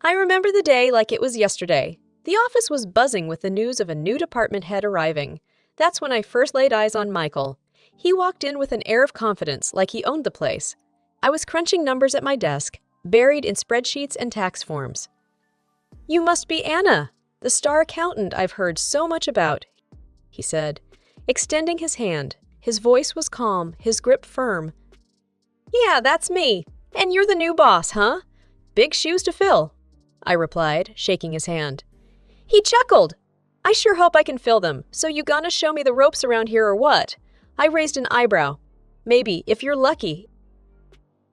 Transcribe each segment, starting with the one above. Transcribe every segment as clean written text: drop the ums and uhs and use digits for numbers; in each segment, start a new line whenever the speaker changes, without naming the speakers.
I remember the day like it was yesterday. The office was buzzing with the news of a new department head arriving. That's when I first laid eyes on Michael. He walked in with an air of confidence, like he owned the place. I was crunching numbers at my desk, buried in spreadsheets and tax forms. "You must be Anna, the star accountant I've heard so much about," he said, extending his hand. His voice was calm, his grip firm. "Yeah, that's me. And you're the new boss, huh? Big shoes to fill," I replied, shaking his hand. He chuckled. "I sure hope I can fill them. So you gonna show me the ropes around here or what?" I raised an eyebrow. "Maybe, if you're lucky."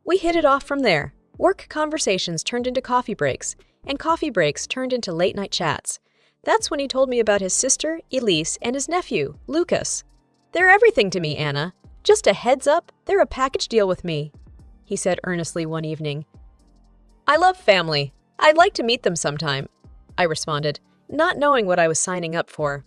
We hit it off from there. Work conversations turned into coffee breaks, and coffee breaks turned into late-night chats. That's when he told me about his sister, Elise, and his nephew, Lucas. "They're everything to me, Anna. Just a heads up, they're a package deal with me," he said earnestly one evening. "I love family. I'd like to meet them sometime," I responded, not knowing what I was signing up for.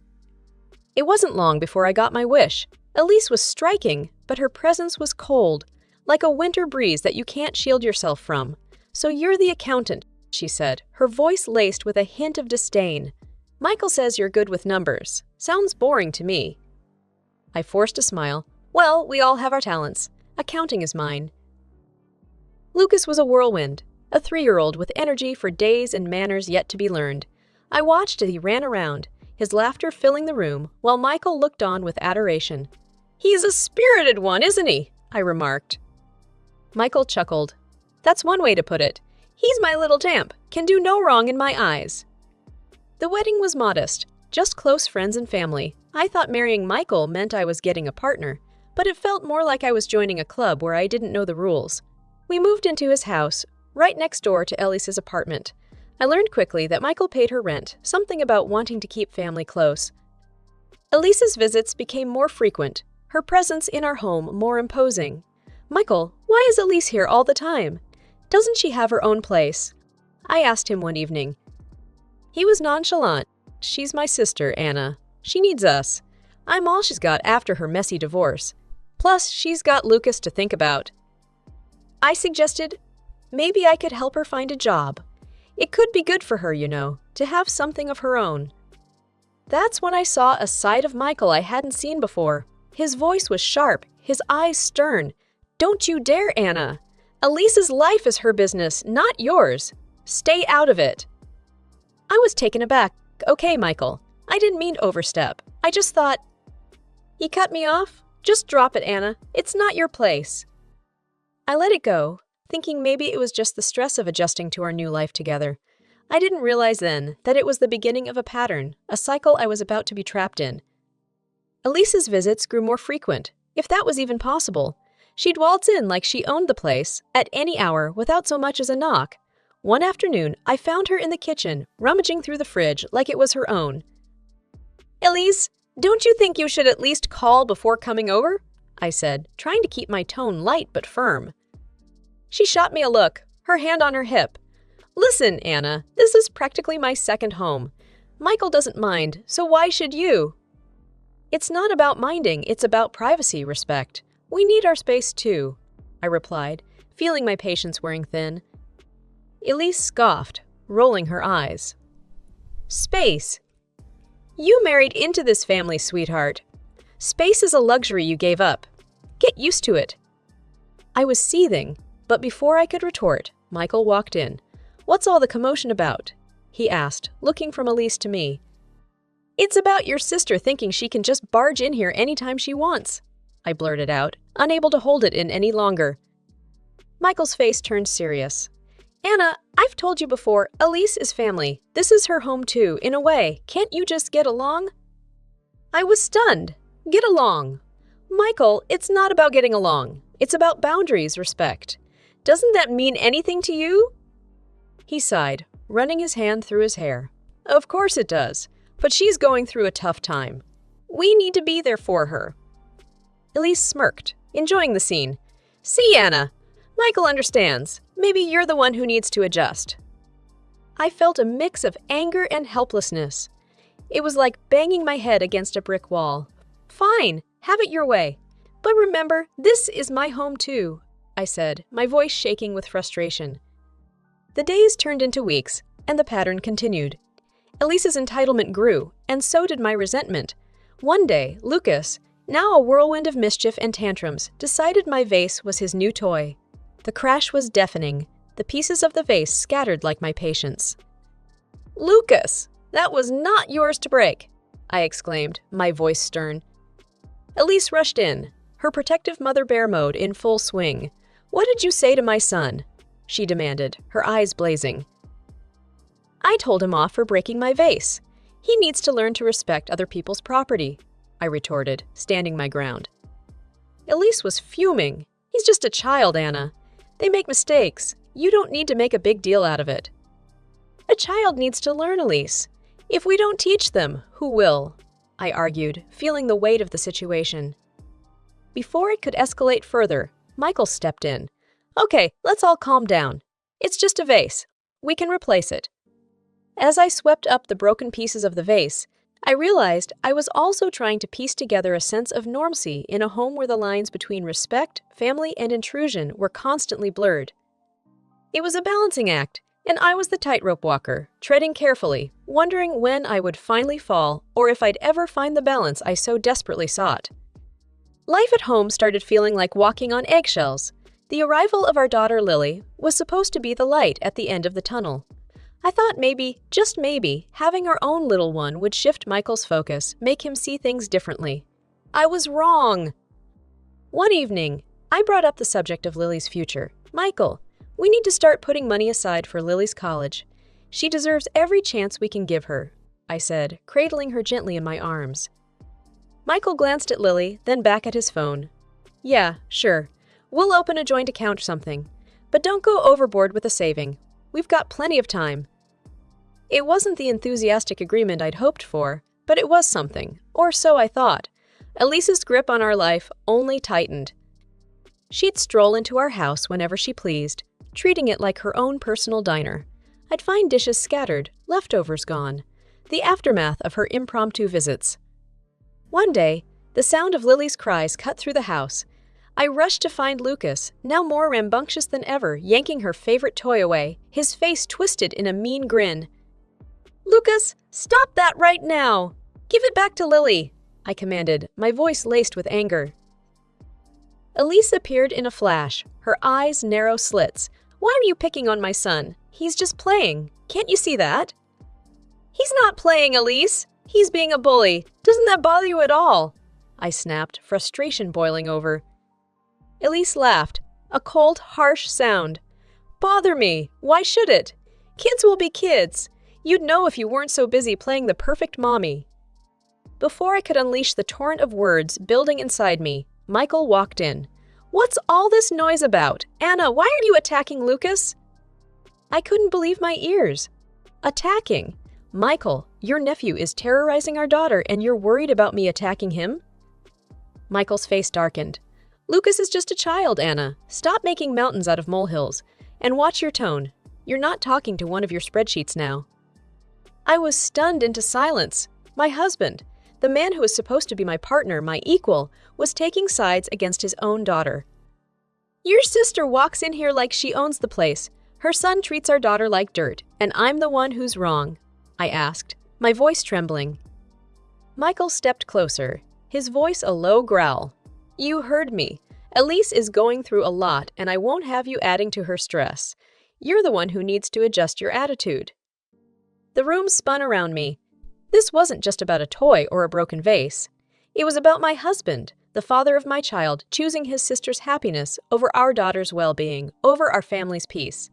It wasn't long before I got my wish. Elise was striking, but her presence was cold, like a winter breeze that you can't shield yourself from. "So you're the accountant," she said, her voice laced with a hint of disdain. "Michael says you're good with numbers. Sounds boring to me." I forced a smile. "Well, we all have our talents. Accounting is mine." Lucas was a whirlwind, a 3-year-old with energy for days and manners yet to be learned. I watched as he ran around, his laughter filling the room, while Michael looked on with adoration. "He's a spirited one, isn't he?" I remarked. Michael chuckled. "That's one way to put it. He's my little champ, can do no wrong in my eyes." The wedding was modest, just close friends and family. I thought marrying Michael meant I was getting a partner, but it felt more like I was joining a club where I didn't know the rules. We moved into his house, right next door to Elise's apartment. I learned quickly that Michael paid her rent, something about wanting to keep family close. Elise's visits became more frequent, her presence in our home more imposing. "Michael, why is Elise here all the time? Doesn't she have her own place?" I asked him one evening. He was nonchalant. "She's my sister, Anna. She needs us. I'm all she's got after her messy divorce. Plus, she's got Lucas to think about." I suggested, maybe I could help her find a job. It could be good for her, to have something of her own. That's when I saw a side of Michael I hadn't seen before. His voice was sharp, his eyes stern. "Don't you dare, Anna. Elise's life is her business, not yours. Stay out of it." I was taken aback. "Okay, Michael. I didn't mean to overstep. I just thought—" He cut me off. "Just drop it, Anna. It's not your place." I let it go, thinking maybe it was just the stress of adjusting to our new life together. I didn't realize then that it was the beginning of a pattern, a cycle I was about to be trapped in. Elise's visits grew more frequent, if that was even possible. She'd waltz in like she owned the place, at any hour, without so much as a knock. One afternoon, I found her in the kitchen, rummaging through the fridge like it was her own. "Elise, don't you think you should at least call before coming over?" I said, trying to keep my tone light but firm. She shot me a look, her hand on her hip. "Listen, Anna, this is practically my second home. Michael doesn't mind, so why should you?" "It's not about minding, it's about privacy, respect. We need our space too," I replied, feeling my patience wearing thin. Elise scoffed, rolling her eyes. "Space? You married into this family, sweetheart. Space is a luxury you gave up. Get used to it." I was seething, but before I could retort, Michael walked in. "What's all the commotion about?" he asked, looking from Elise to me. "It's about your sister thinking she can just barge in here anytime she wants," I blurted out, unable to hold it in any longer. Michael's face turned serious. "Anna, I've told you before, Elise is family. This is her home too, in a way. Can't you just get along?" I was stunned. Get along? Michael, it's not about getting along. It's about boundaries, respect. Doesn't that mean anything to you? He sighed, running his hand through his hair. Of course it does, but she's going through a tough time. We need to be there for her. Elise smirked, enjoying the scene. See, Anna, Michael understands. Maybe you're the one who needs to adjust. I felt a mix of anger and helplessness. It was like banging my head against a brick wall. Fine, have it your way. But remember, this is my home too, I said, my voice shaking with frustration. The days turned into weeks. and the pattern continued. Elise's entitlement grew, and so did my resentment. One day, Lucas, now a whirlwind of mischief and tantrums, decided my vase was his new toy. The crash was deafening, the pieces of the vase scattered like my patience. "Lucas, that was not yours to break!" I exclaimed, my voice stern. Elise rushed in, her protective mother bear mode in full swing. "What did you say to my son?" she demanded, her eyes blazing. "I told him off for breaking my vase. He needs to learn to respect other people's property," I retorted, standing my ground. Elise was fuming. "He's just a child, Anna. They make mistakes. You don't need to make a big deal out of it." "A child needs to learn, Elise. If we don't teach them, who will?" I argued, feeling the weight of the situation. Before it could escalate further, Michael stepped in. "Okay, let's all calm down. It's just a vase. We can replace it." As I swept up the broken pieces of the vase, I realized I was also trying to piece together a sense of normalcy in a home where the lines between respect, family, and intrusion were constantly blurred. It was a balancing act, and I was the tightrope walker, treading carefully, wondering when I would finally fall or if I'd ever find the balance I so desperately sought. Life at home started feeling like walking on eggshells. The arrival of our daughter Lily was supposed to be the light at the end of the tunnel. I thought maybe, just maybe, having our own little one would shift Michael's focus, make him see things differently. I was wrong. One evening, I brought up the subject of Lily's future. "Michael, we need to start putting money aside for Lily's college. She deserves every chance we can give her," I said, cradling her gently in my arms. Michael glanced at Lily, then back at his phone. "Yeah, sure. We'll open a joint account or something. But don't go overboard with the saving. We've got plenty of time." It wasn't the enthusiastic agreement I'd hoped for, but it was something, or so I thought. Elise's grip on our life only tightened. She'd stroll into our house whenever she pleased, treating it like her own personal diner. I'd find dishes scattered, leftovers gone, the aftermath of her impromptu visits. One day, the sound of Lily's cries cut through the house. I rushed to find Lucas, now more rambunctious than ever, yanking her favorite toy away, his face twisted in a mean grin. "Lucas, stop that right now! Give it back to Lily!" I commanded, my voice laced with anger. Elise appeared in a flash, her eyes narrow slits. "Why are you picking on my son? He's just playing. Can't you see that?" "He's not playing, Elise. He's being a bully. Doesn't that bother you at all?" I snapped, frustration boiling over. Elise laughed, a cold, harsh sound. "Bother me? Why should it? Kids will be kids. You'd know if you weren't so busy playing the perfect mommy." Before I could unleash the torrent of words building inside me, Michael walked in. "What's all this noise about? Anna, why are you attacking Lucas?" I couldn't believe my ears. Attacking? "Michael, your nephew is terrorizing our daughter and you're worried about me attacking him?" Michael's face darkened. "Lucas is just a child, Anna. Stop making mountains out of molehills. And watch your tone. You're not talking to one of your spreadsheets now." I was stunned into silence. My husband, the man who was supposed to be my partner, my equal, was taking sides against his own daughter. "Your sister walks in here like she owns the place. Her son treats our daughter like dirt, and I'm the one who's wrong," I asked, my voice trembling. Michael stepped closer, his voice a low growl. "You heard me. Elise is going through a lot, and I won't have you adding to her stress. You're the one who needs to adjust your attitude." The room spun around me. This wasn't just about a toy or a broken vase. It was about my husband, the father of my child, choosing his sister's happiness over our daughter's well-being, over our family's peace.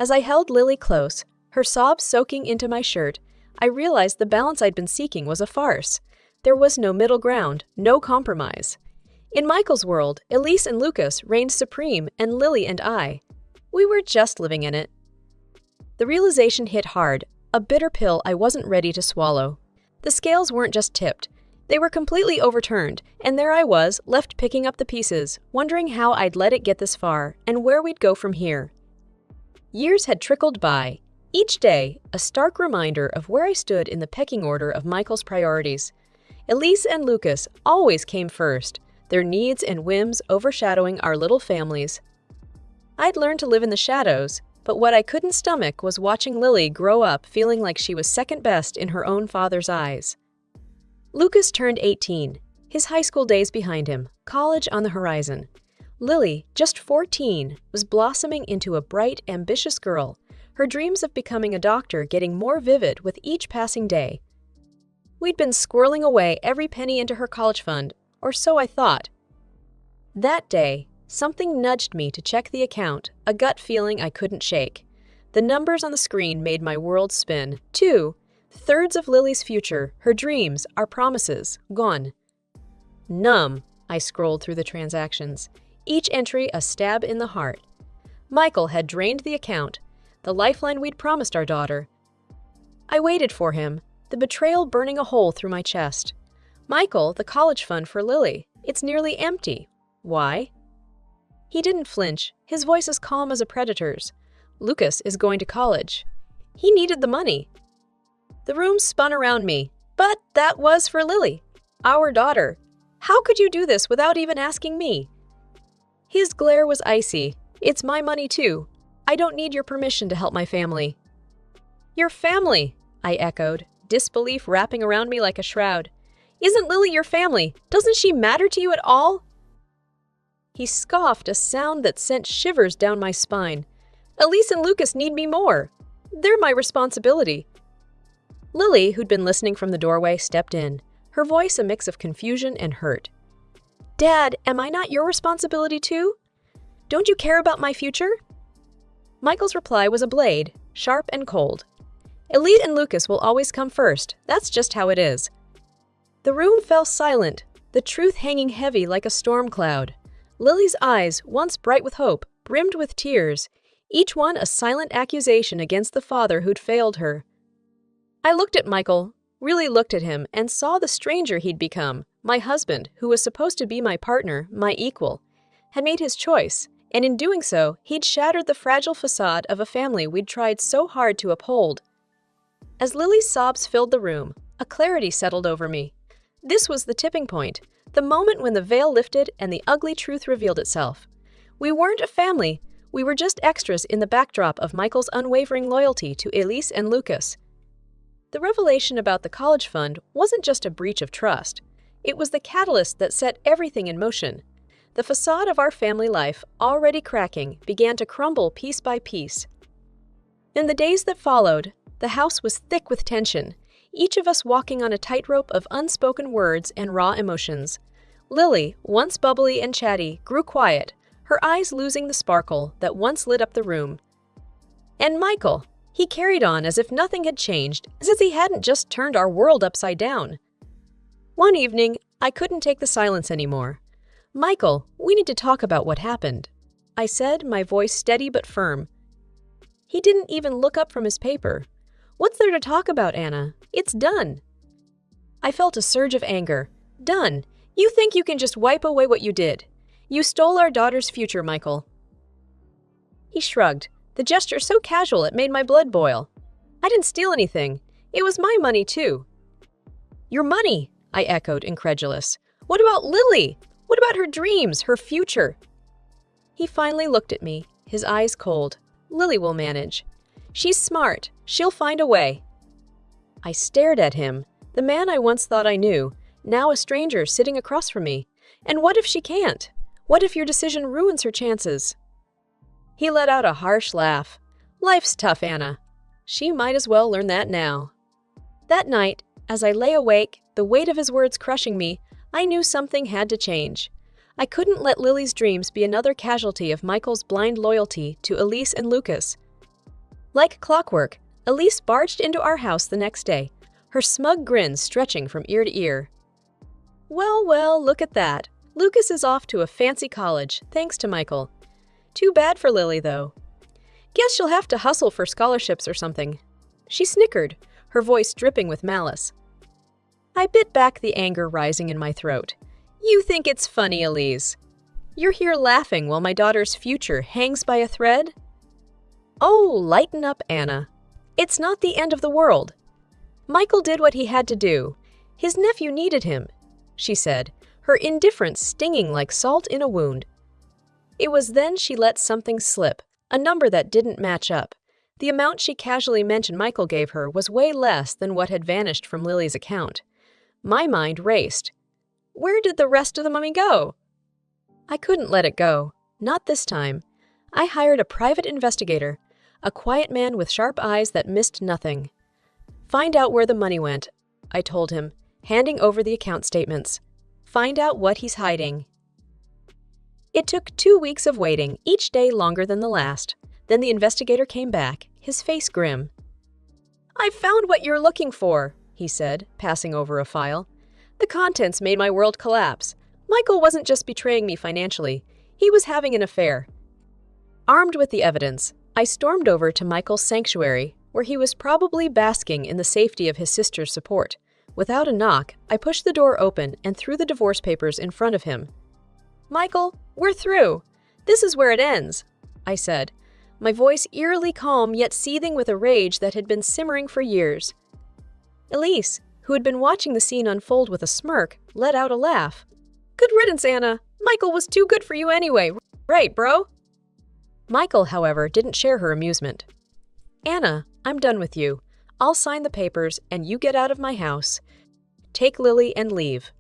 As I held Lily close, her sobs soaking into my shirt, I realized the balance I'd been seeking was a farce. There was no middle ground, no compromise. In Michael's world, Elise and Lucas reigned supreme, and Lily and I. We were just living in it. The realization hit hard, a bitter pill I wasn't ready to swallow. The scales weren't just tipped. They were completely overturned, and there I was, left picking up the pieces, wondering how I'd let it get this far, and where we'd go from here. Years had trickled by, each day a stark reminder of where I stood in the pecking order of Michael's priorities. Elise and Lucas always came first, their needs and whims overshadowing our little families. I'd learned to live in the shadows, But what I couldn't stomach was watching Lily grow up feeling like she was second best in her own father's eyes. Lucas turned 18, his high school days behind him, college on the horizon. Lily, just 14, was blossoming into a bright, ambitious girl, her dreams of becoming a doctor getting more vivid with each passing day. We'd been squirreling away every penny into her college fund, or so I thought. That day, something nudged me to check the account, a gut feeling I couldn't shake. The numbers on the screen made my world spin. 2/3 of Lily's future, her dreams, our promises, gone. Numb, I scrolled through the transactions, each entry a stab in the heart. Michael had drained the account, the lifeline we'd promised our daughter. I waited for him, the betrayal burning a hole through my chest. Michael, the college fund for Lily, it's nearly empty. Why? He didn't flinch, his voice as calm as a predator's. Lucas is going to college. He needed the money. The room spun around me. But that was for Lily, our daughter. How could you do this without even asking me? His glare was icy. It's my money too. I don't need your permission to help my family. Your family, I echoed, disbelief wrapping around me like a shroud. Isn't Lily your family? Doesn't she matter to you at all? He scoffed, a sound that sent shivers down my spine. Elise and Lucas need me more. They're my responsibility. Lily, who'd been listening from the doorway, stepped in, her voice a mix of confusion and hurt. Dad, am I not your responsibility too? Don't you care about my future? Michael's reply was a blade, sharp and cold. Elise and Lucas will always come first. That's just how it is. The room fell silent, the truth hanging heavy like a storm cloud. Lily's eyes, once bright with hope, brimmed with tears, each one a silent accusation against the father who'd failed her. I looked at Michael, really looked at him, and saw the stranger he'd become. My husband, who was supposed to be my partner, my equal, had made his choice, and in doing so, he'd shattered the fragile facade of a family we'd tried so hard to uphold. As Lily's sobs filled the room, a clarity settled over me. This was the tipping point, the moment when the veil lifted and the ugly truth revealed itself. We weren't a family, we were just extras in the backdrop of Michael's unwavering loyalty to Elise and Lucas. The revelation about the college fund wasn't just a breach of trust. It was the catalyst that set everything in motion. The facade of our family life, already cracking, began to crumble piece by piece. In the days that followed, the house was thick with tension, each of us walking on a tightrope of unspoken words and raw emotions. Lily, once bubbly and chatty, grew quiet, her eyes losing the sparkle that once lit up the room. And Michael, he carried on as if nothing had changed, as if he hadn't just turned our world upside down. One evening, I couldn't take the silence anymore. Michael, we need to talk about what happened, I said, my voice steady but firm. He didn't even look up from his paper. What's there to talk about, Anna? It's done. I felt a surge of anger. Done. You think you can just wipe away what you did. You stole our daughter's future, Michael. He shrugged, the gesture so casual it made my blood boil. I didn't steal anything. It was my money, too. Your money, I echoed, incredulous. What about Lily? What about her dreams, her future? He finally looked at me, his eyes cold. Lily will manage. She's smart. She'll find a way. I stared at him, the man I once thought I knew, now a stranger sitting across from me. And what if she can't? What if your decision ruins her chances? He let out a harsh laugh. Life's tough, Anna. She might as well learn that now. That night, as I lay awake, the weight of his words crushing me, I knew something had to change. I couldn't let Lily's dreams be another casualty of Michael's blind loyalty to Elise and Lucas. Like clockwork, Elise barged into our house the next day, her smug grin stretching from ear to ear. Well, well, look at that. Lucas is off to a fancy college, thanks to Michael. Too bad for Lily, though. Guess she'll have to hustle for scholarships or something. She snickered, her voice dripping with malice. I bit back the anger rising in my throat. You think it's funny, Elise. You're here laughing while my daughter's future hangs by a thread? Oh, lighten up, Anna. It's not the end of the world. Michael did what he had to do. His nephew needed him, she said, her indifference stinging like salt in a wound. It was then she let something slip, a number that didn't match up. The amount she casually mentioned Michael gave her was way less than what had vanished from Lily's account. My mind raced. Where did the rest of the money go? I couldn't let it go. Not this time. I hired a private investigator, a quiet man with sharp eyes that missed nothing. Find out where the money went, I told him, handing over the account statements. Find out what he's hiding. It took 2 weeks of waiting, each day longer than the last. Then the investigator came back, his face grim. "I found what you're looking for," he said, passing over a file. "The contents made my world collapse. Michael wasn't just betraying me financially. He was having an affair." Armed with the evidence, I stormed over to Michael's sanctuary, where he was probably basking in the safety of his sister's support. Without a knock, I pushed the door open and threw the divorce papers in front of him. "Michael, we're through. This is where it ends," I said, my voice eerily calm yet seething with a rage that had been simmering for years. Elise, who had been watching the scene unfold with a smirk, let out a laugh. "Good riddance, Anna. Michael was too good for you anyway. Right, bro?" Michael, however, didn't share her amusement. "Anna, I'm done with you. I'll sign the papers and you get out of my house. Take Lily and leave."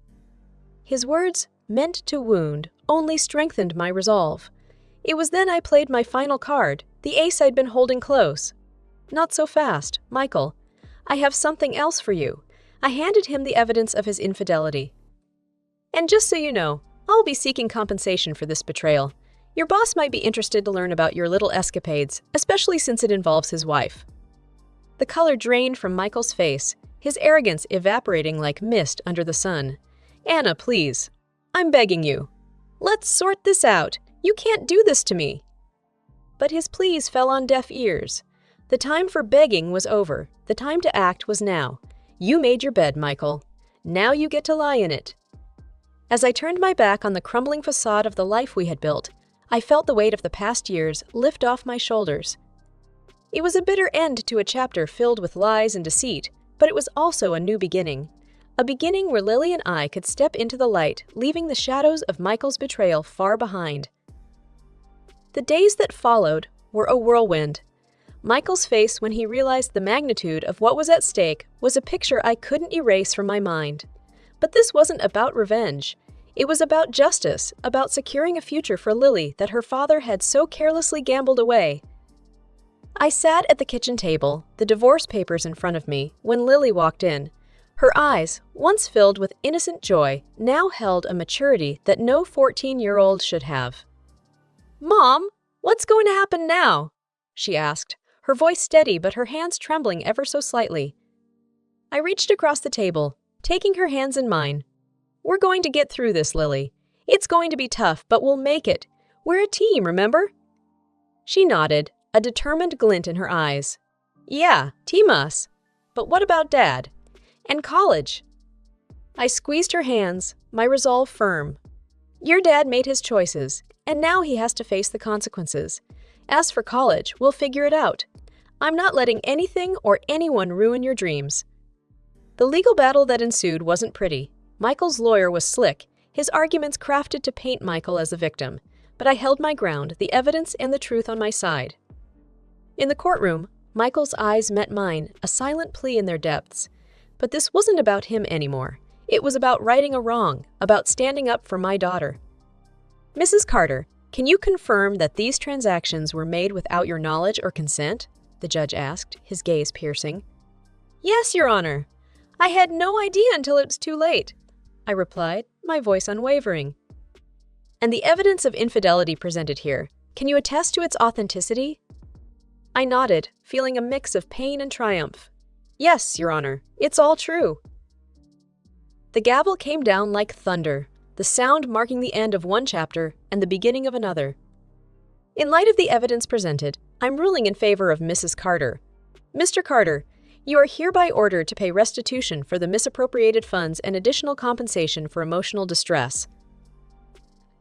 His words, meant to wound, only strengthened my resolve. It was then I played my final card, the ace I'd been holding close. "Not so fast, Michael. I have something else for you." I handed him the evidence of his infidelity. "And just so you know, I'll be seeking compensation for this betrayal. Your boss might be interested to learn about your little escapades, especially since it involves his wife." The color drained from Michael's face, his arrogance evaporating like mist under the sun. "Anna, please. I'm begging you. Let's sort this out. You can't do this to me." But his pleas fell on deaf ears. The time for begging was over. The time to act was now. You made your bed, Michael. Now you get to lie in it. As I turned my back on the crumbling facade of the life we had built, I felt the weight of the past years lift off my shoulders. It was a bitter end to a chapter filled with lies and deceit, but it was also a new beginning. A beginning where Lily and I could step into the light, leaving the shadows of Michael's betrayal far behind. The days that followed were a whirlwind. Michael's face when he realized the magnitude of what was at stake was a picture I couldn't erase from my mind. But this wasn't about revenge. It was about justice, about securing a future for Lily that her father had so carelessly gambled away. I sat at the kitchen table, the divorce papers in front of me, when Lily walked in. Her eyes, once filled with innocent joy, now held a maturity that no 14-year-old should have. "Mom, what's going to happen now?" she asked, her voice steady but her hands trembling ever so slightly. I reached across the table, taking her hands in mine. "We're going to get through this, Lily. It's going to be tough, but we'll make it. We're a team, remember?" She nodded, a determined glint in her eyes. "Yeah, team us. But what about Dad? And college?" I squeezed her hands, my resolve firm. "Your dad made his choices, and now he has to face the consequences. As for college, we'll figure it out. I'm not letting anything or anyone ruin your dreams." The legal battle that ensued wasn't pretty. Michael's lawyer was slick, his arguments crafted to paint Michael as a victim. But I held my ground, the evidence and the truth on my side. In the courtroom, Michael's eyes met mine, a silent plea in their depths. But this wasn't about him anymore. It was about righting a wrong, about standing up for my daughter. "Mrs. Carter, can you confirm that these transactions were made without your knowledge or consent?" the judge asked, his gaze piercing. "Yes, Your Honor. I had no idea until it was too late," I replied, my voice unwavering. "And the evidence of infidelity presented here, can you attest to its authenticity?" I nodded, feeling a mix of pain and triumph. "Yes, Your Honor, it's all true." The gavel came down like thunder, the sound marking the end of one chapter and the beginning of another. In light of the evidence presented, I'm ruling in favor of Mrs. Carter. Mr. Carter, you are hereby ordered to pay restitution for the misappropriated funds and additional compensation for emotional distress.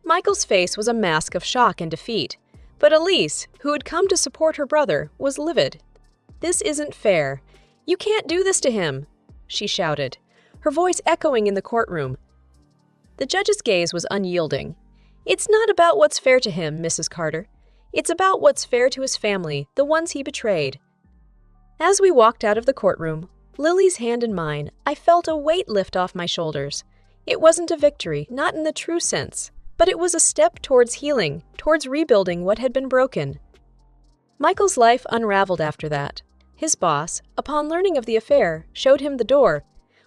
Michael's face was a mask of shock and defeat, but Elise, who had come to support her brother, was livid. "This isn't fair. You can't do this to him," she shouted, her voice echoing in the courtroom. The judge's gaze was unyielding. "It's not about what's fair to him, Mrs. Carter. It's about what's fair to his family, the ones he betrayed. As we walked out of the courtroom, Lily's hand in mine, I felt a weight lift off my shoulders. It wasn't a victory, not in the true sense, but it was a step towards healing, towards rebuilding what had been broken. Michael's life unraveled after that. His boss, upon learning of the affair, showed him the door.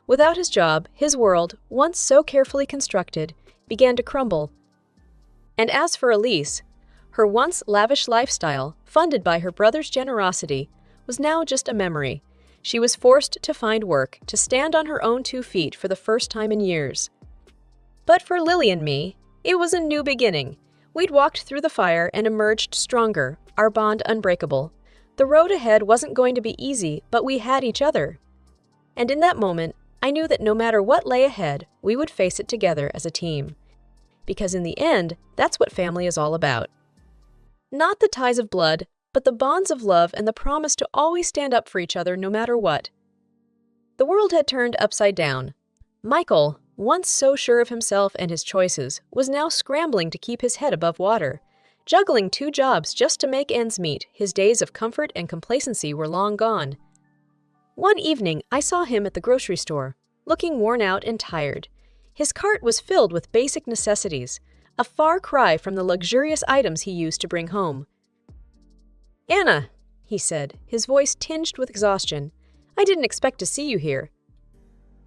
Without his job, his world, once so carefully constructed, began to crumble. And as for Elise, her once lavish lifestyle, funded by her brother's generosity, was now just a memory. She was forced to find work, to stand on her own 2 feet for the first time in years. But for Lily and me, it was a new beginning. We'd walked through the fire and emerged stronger, our bond unbreakable. The road ahead wasn't going to be easy, but we had each other. And in that moment, I knew that no matter what lay ahead, we would face it together as a team. Because in the end, that's what family is all about. Not the ties of blood, but the bonds of love and the promise to always stand up for each other no matter what. The world had turned upside down. Michael, once so sure of himself and his choices, was now scrambling to keep his head above water. Juggling 2 jobs just to make ends meet, his days of comfort and complacency were long gone. One evening, I saw him at the grocery store, looking worn out and tired. His cart was filled with basic necessities, a far cry from the luxurious items he used to bring home. "Anna," he said, his voice tinged with exhaustion, "I didn't expect to see you here."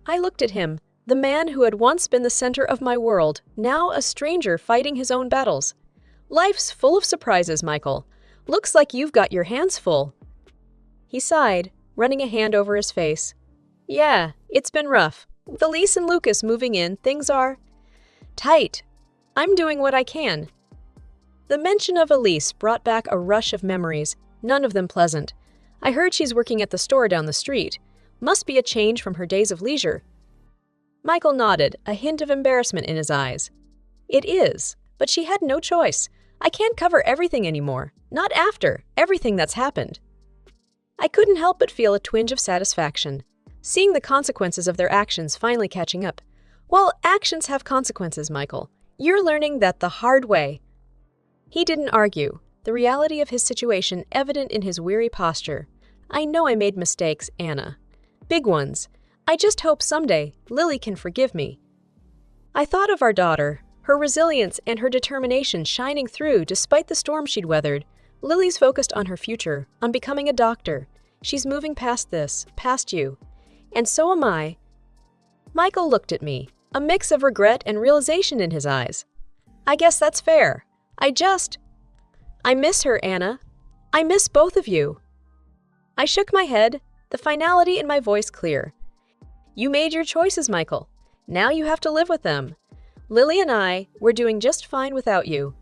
I looked at him, the man who had once been the center of my world, now a stranger fighting his own battles. "Life's full of surprises, Michael. Looks like you've got your hands full." He sighed, running a hand over his face. "Yeah, it's been rough. With Elise and Lucas moving in, things are tight. I'm doing what I can." The mention of Elise brought back a rush of memories, none of them pleasant. I heard she's working at the store down the street. Must be a change from her days of leisure. Michael nodded, a hint of embarrassment in his eyes. "It is, but she had no choice. I can't cover everything anymore, not after everything that's happened." I couldn't help but feel a twinge of satisfaction, seeing the consequences of their actions finally catching up. Well, actions have consequences, Michael. You're learning that the hard way. He didn't argue, the reality of his situation evident in his weary posture. "I know I made mistakes, Anna. Big ones. I just hope someday Lily can forgive me." I thought of our daughter, her resilience and her determination shining through despite the storm she'd weathered. Lily's focused on her future, on becoming a doctor. She's moving past this, past you. And so am I. Michael looked at me, a mix of regret and realization in his eyes. "I guess that's fair. I miss her, Anna. I miss both of you." I shook my head, the finality in my voice clear. "You made your choices, Michael. Now you have to live with them. Lily and we're doing just fine without you."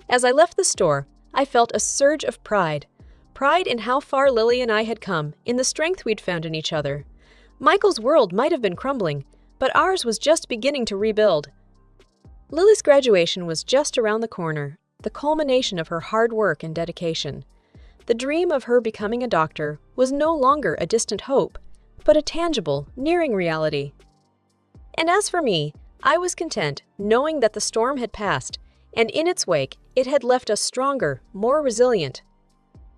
As I left the store, I felt a surge of pride. Pride in how far Lily and I had come, in the strength we'd found in each other. Michael's world might have been crumbling, but ours was just beginning to rebuild. Lily's graduation was just around the corner, the culmination of her hard work and dedication. The dream of her becoming a doctor was no longer a distant hope, but a tangible, nearing reality. And as for me, I was content knowing that the storm had passed, and in its wake, it had left us stronger, more resilient.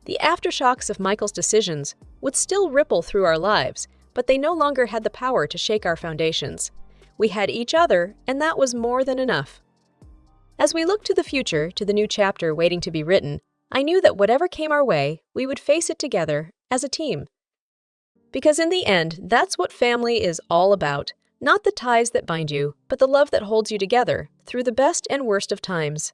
The aftershocks of Michael's decisions would still ripple through our lives, but they no longer had the power to shake our foundations. We had each other, and that was more than enough. As we looked to the future, to the new chapter waiting to be written, I knew that whatever came our way, we would face it together, as a team. Because in the end, that's what family is all about. Not the ties that bind you, but the love that holds you together, through the best and worst of times.